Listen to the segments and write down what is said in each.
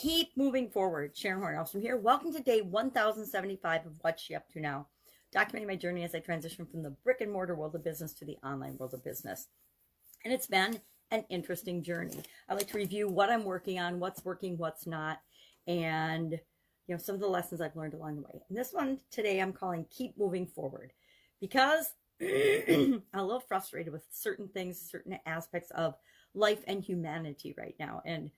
Keep moving forward. Sharon Horne-Ellstrom here. Welcome to day 1075 of What's She Up To Now, documenting my journey as I transition from the brick and mortar world of business to the online world of business. And it's been an interesting journey. I like to review what I'm working on, what's working, what's not, and some of the lessons I've learned along the way. And this one today I'm calling Keep Moving Forward, because I'm a little frustrated with certain things, certain aspects of life and humanity right now. And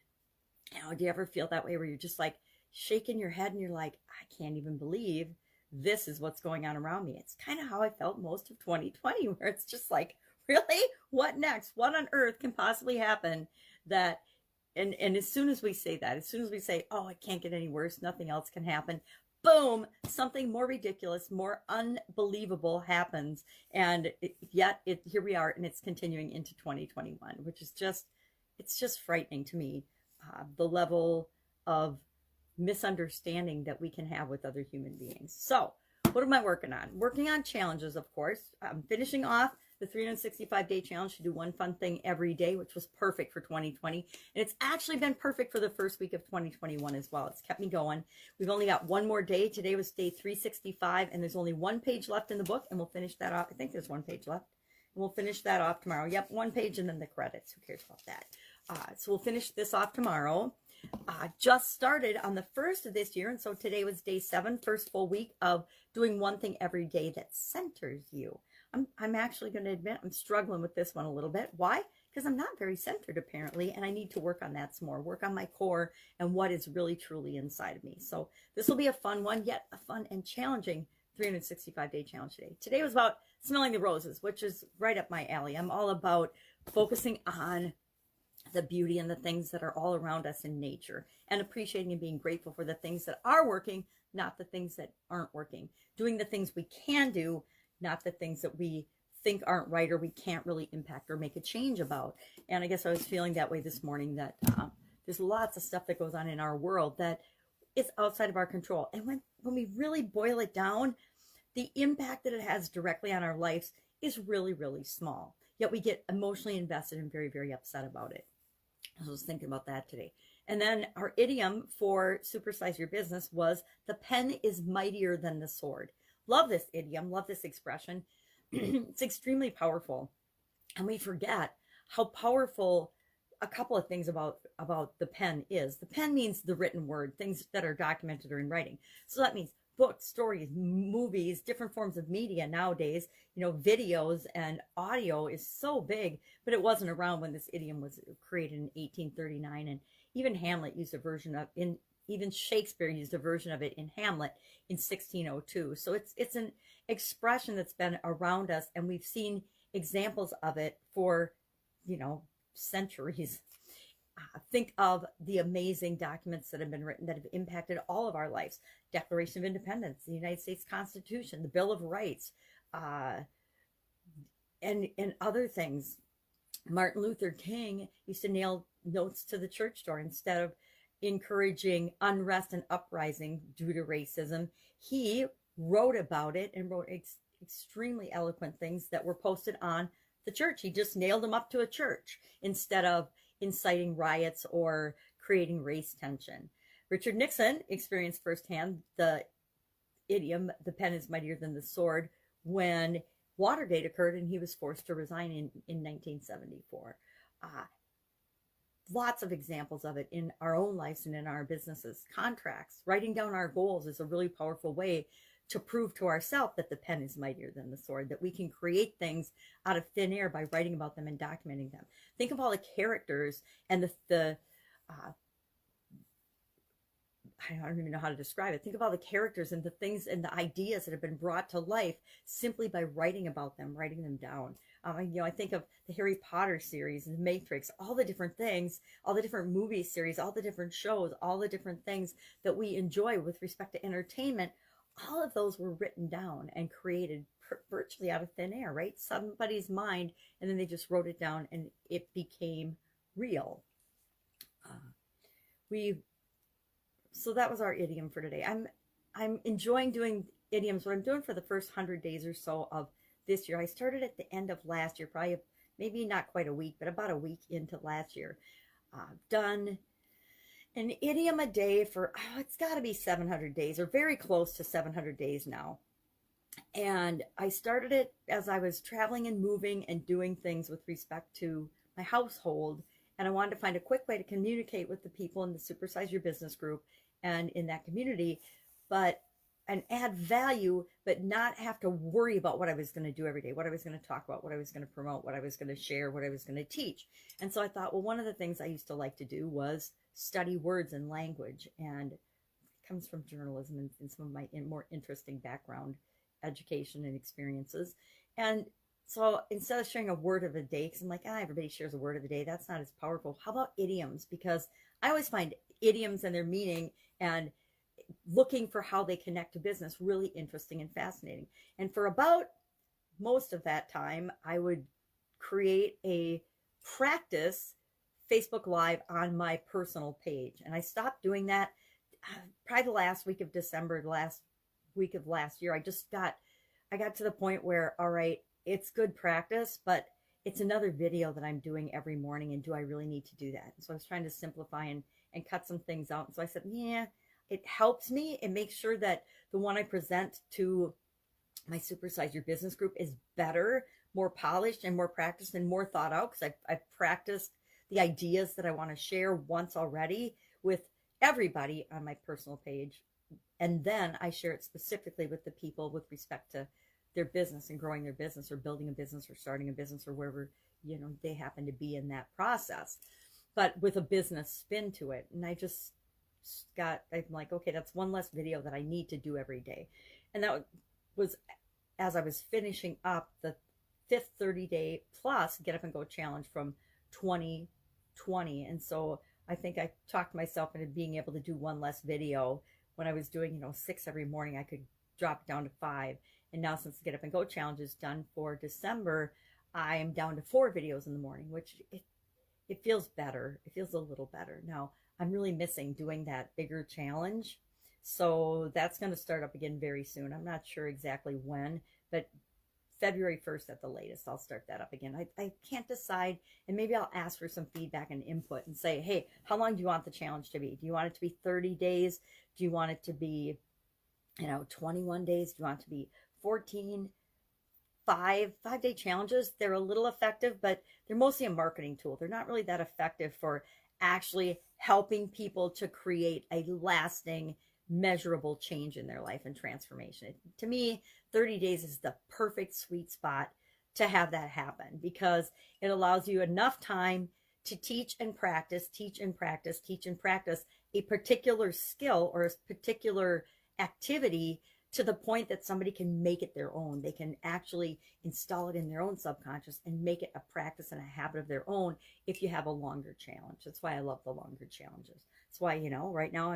do you ever feel that way where you're just like shaking your head and you're like, I can't even believe this is what's going on around me? It's kind of how I felt most of 2020, where it's just like, really? What next? What on earth can possibly happen that, and as soon as we say that, as soon as we say, oh, it can't get any worse, nothing else can happen, boom, something more ridiculous, more unbelievable happens. And yet here we are, and it's continuing into 2021, which is just, it's just frightening to me. The level of misunderstanding that we can have with other human beings. So what am I working on? Working on challenges, of course. I'm finishing off the 365-day challenge to do one fun thing every day, which was perfect for 2020. And it's actually been perfect for the first week of 2021 as well. It's kept me going. We've only got one more day. Today was day 365, and there's only one page left in the book, and we'll finish that off. I think there's one page left. And we'll finish that off tomorrow. Yep, one page and then the credits. Who cares about that? So we'll finish this off tomorrow. Just started on the 1st of this year, and so today was day 7, first full week of doing one thing every day that centers you. I'm actually going to admit I'm struggling with this one a little bit. Why? Because I'm not very centered apparently, and I need to work on that some more, work on my core and what is really truly inside of me. So this will be a fun one, yet a fun and challenging 365-day challenge today. Today was about smelling the roses, which is right up my alley. I'm all about focusing on the beauty and the things that are all around us in nature, and appreciating and being grateful for the things that are working, not the things that aren't working. Doing the things we can do, not the things that we think aren't right or we can't really impact or make a change about. And I guess I was feeling that way this morning, that there's lots of stuff that goes on in our world that is outside of our control. And when we really boil it down, the impact that it has directly on our lives is really, really small. Yet we get emotionally invested and very, very upset about it. I was thinking about that today. And then our idiom for supersize your business was, the pen is mightier than the sword. Love this idiom, love this expression. It's extremely powerful. And we forget how powerful a couple of things about the pen is. The pen means the written word, things that are documented or in writing. So that means books, stories, movies, different forms of media nowadays. Videos and audio is so big, but it wasn't around when this idiom was created in 1839. And even Hamlet used a version of, even Shakespeare used a version of it in Hamlet in 1602. So it's an expression that's been around us, and we've seen examples of it for, centuries. Think of the amazing documents that have been written that have impacted all of our lives. Declaration of Independence, the United States Constitution, the Bill of Rights, and other things. Martin Luther King used to nail notes to the church door instead of encouraging unrest and uprising due to racism. He wrote about it and wrote extremely eloquent things that were posted on the church. He just nailed them up to a church instead of inciting riots or creating race tension. Richard Nixon experienced firsthand the idiom, the pen is mightier than the sword, when Watergate occurred and he was forced to resign in 1974. Lots of examples of it in our own lives and in our businesses. Contracts, writing down our goals is a really powerful way to prove to ourselves that the pen is mightier than the sword, that we can create things out of thin air by writing about them and documenting them. Think of all the characters and I don't even know how to describe it. Think of all the characters and the things and the ideas that have been brought to life simply by writing about them, writing them down. I think of the Harry Potter series and the Matrix, all the different things, all the different movie series, all the different shows, all the different things that we enjoy with respect to entertainment. All of those were written down and created virtually out of thin air, right? Somebody's mind, and then they just wrote it down and it became real. So that was our idiom for today. I'm enjoying doing idioms. What I'm doing for the first 100 days or so of this year, I started at the end of last year, probably maybe not quite a week, but about a week into last year. Done An idiom a day for, oh, it's got to be 700 days or very close to 700 days now. And I started it as I was traveling and moving and doing things with respect to my household. And I wanted to find a quick way to communicate with the people in the Supersize Your Business group and in that community, but and add value, but not have to worry about what I was going to do every day, what I was going to talk about, what I was going to promote, what I was going to share, what I was going to teach. And so I thought, well, one of the things I used to like to do was study words and language. And it comes from journalism and some of my more interesting background education and experiences. And so instead of sharing a word of the day, because I'm like, everybody shares a word of the day, that's not as powerful. How about idioms? Because I always find idioms and their meaning and looking for how they connect to business really interesting and fascinating. And for about most of that time, I would create a practice Facebook Live on my personal page. And I stopped doing that probably the last week of December, the last week of last year. I got to the point where, all right, it's good practice, but it's another video that I'm doing every morning. And do I really need to do that? And so I was trying to simplify and cut some things out. And so I said, yeah, it helps me. It makes sure that the one I present to my Supersize Your Business group is better, more polished and more practiced and more thought out, because I've practiced the ideas that I want to share once already with everybody on my personal page. And then I share it specifically with the people with respect to their business and growing their business or building a business or starting a business or wherever, they happen to be in that process, but with a business spin to it. And I'm like, okay, that's one less video that I need to do every day. And that was as I was finishing up the fifth 30-day plus Get Up and Go challenge from 2020. And so I think I talked myself into being able to do one less video. When I was doing, 6 every morning, I could drop down to 5. And now since the Get Up and Go challenge is done for December, I'm down to 4 videos in the morning, which it feels better. It feels a little better. Now, I'm really missing doing that bigger challenge. So that's going to start up again very soon. I'm not sure exactly when, but February 1st at the latest, I'll start that up again. I can't decide, and maybe I'll ask for some feedback and input and say, hey, how long do you want the challenge to be? Do you want it to be 30 days? Do you want it to be, 21 days? Do you want it to be 14? 5-day challenges, they're a little effective, but they're mostly a marketing tool. They're not really that effective for actually helping people to create a lasting, measurable change in their life and transformation. To me, 30 days is the perfect sweet spot to have that happen, because it allows you enough time to teach and practice a particular skill or a particular activity to the point that somebody can make it their own. They can actually install it in their own subconscious and make it a practice and a habit of their own if you have a longer challenge. That's why I love the longer challenges. That's why, right now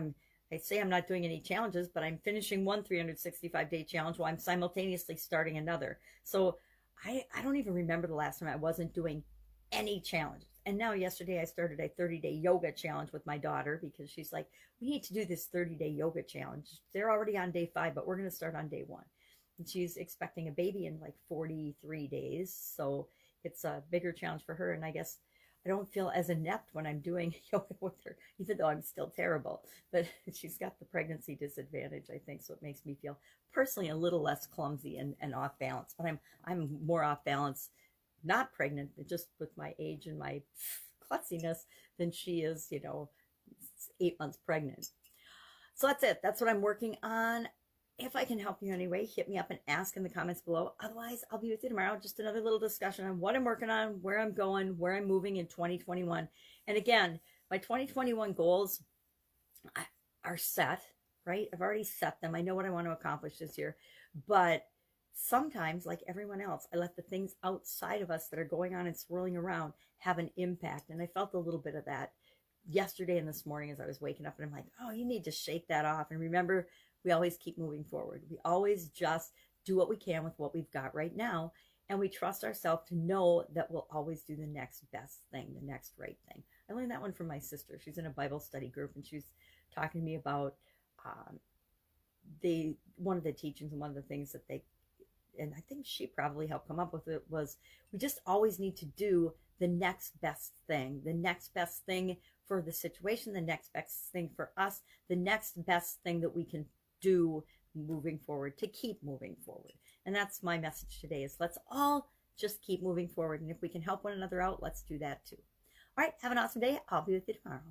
I say I'm not doing any challenges, but I'm finishing one 365-day challenge while I'm simultaneously starting another. So I don't even remember the last time I wasn't doing any challenges. And now yesterday I started a 30-day yoga challenge with my daughter, because she's like, we need to do this 30-day yoga challenge. They're already on day 5, but we're going to start on day 1. And she's expecting a baby in like 43 days. So it's a bigger challenge for her. And I guess I don't feel as inept when I'm doing yoga with her, even though I'm still terrible. But she's got the pregnancy disadvantage, I think. So it makes me feel personally a little less clumsy and off balance. But I'm more off balance not pregnant, but just with my age and my klutziness than she is, 8 months pregnant. So that's it. That's what I'm working on. If I can help you anyway, hit me up and ask in the comments below. Otherwise, I'll be with you tomorrow. Just another little discussion on what I'm working on, where I'm going, where I'm moving in 2021. And again, my 2021 goals are set, right? I've already set them. I know what I want to accomplish this year, but sometimes, like everyone else, I let the things outside of us that are going on and swirling around have an impact. And I felt a little bit of that yesterday and this morning as I was waking up. And I'm like, oh, you need to shake that off. And remember, we always keep moving forward. We always just do what we can with what we've got right now. And we trust ourselves to know that we'll always do the next best thing, the next right thing. I learned that one from my sister. She's in a Bible study group, and she's talking to me about one of the teachings, and one of the things that and I think she probably helped come up with it, was we just always need to do the next best thing for the situation, the next best thing for us, the next best thing that we can do moving forward to keep moving forward. And that's my message today, is let's all just keep moving forward. And if we can help one another out, let's do that too. All right, have an awesome day. I'll be with you tomorrow.